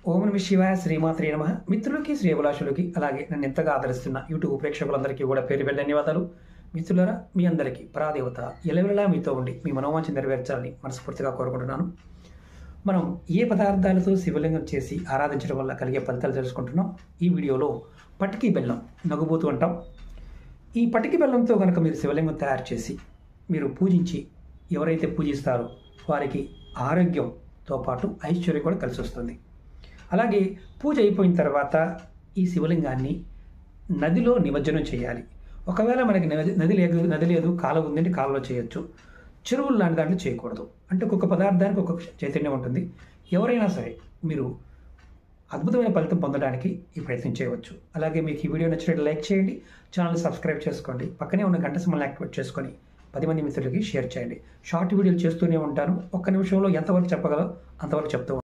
ఓం నమః శివాయ శ్రీమాత్రే నమః. మిత్రులకి శ్రేయభిలాషులకి అలాగే నన్ను ఎంతగా ఆదరిస్తున్న యూట్యూబ్ ప్రేక్షకులందరికీ కూడా పేరు పేరు ధన్యవాదాలు. మిత్రులారా, మీ అందరికీ పరాదేవత ఎల్లవెల్లలా మీతో ఉండి మీ మనోవాంఛ నెరవేర్చాలని మనస్ఫూర్తిగా కోరుకుంటున్నాను. మనం ఏ పదార్థాలతో శివలింగం చేసి ఆరాధించడం వల్ల కలిగే ఫలితాలు తెలుసుకుంటున్నాం. ఈ వీడియోలో పటికి బెల్లం, నగుబోతు అంటాం. ఈ పటికి బెల్లంతో కనుక మీరు శివలింగం తయారు చేసి మీరు పూజించి ఎవరైతే పూజిస్తారో వారికి ఆరోగ్యంతో పాటు ఐశ్వర్యం కూడా కలిసి వస్తుంది. అలాగే పూజ అయిపోయిన తర్వాత ఈ శివలింగాన్ని నదిలో నిమజ్జనం చేయాలి. ఒకవేళ మనకి నది లేదు కాలువ ఉందంటే కాలువలో చేయొచ్చు. చెరువులు లాంటి దాంట్లో చేయకూడదు. అంటే ఒక్కొక్క పదార్థానికి ఒక్కొక్క చైతన్యం ఉంటుంది. ఎవరైనా సరే మీరు అద్భుతమైన ఫలితం పొందడానికి ఈ ప్రయత్నం చేయవచ్చు. అలాగే మీకు ఈ వీడియో నచ్చినట్టు లైక్ చేయండి, ఛానల్ సబ్స్క్రైబ్ చేసుకోండి, పక్కనే ఉన్న గంట సింబల్ని యాక్టివేట్ చేసుకొని 10 మంది మిత్రులకి షేర్ చేయండి. షార్ట్ వీడియోలు చేస్తూనే ఉంటాను. ఒక్క నిమిషంలో ఎంతవరకు చెప్పగలరో అంతవరకు చెప్తూ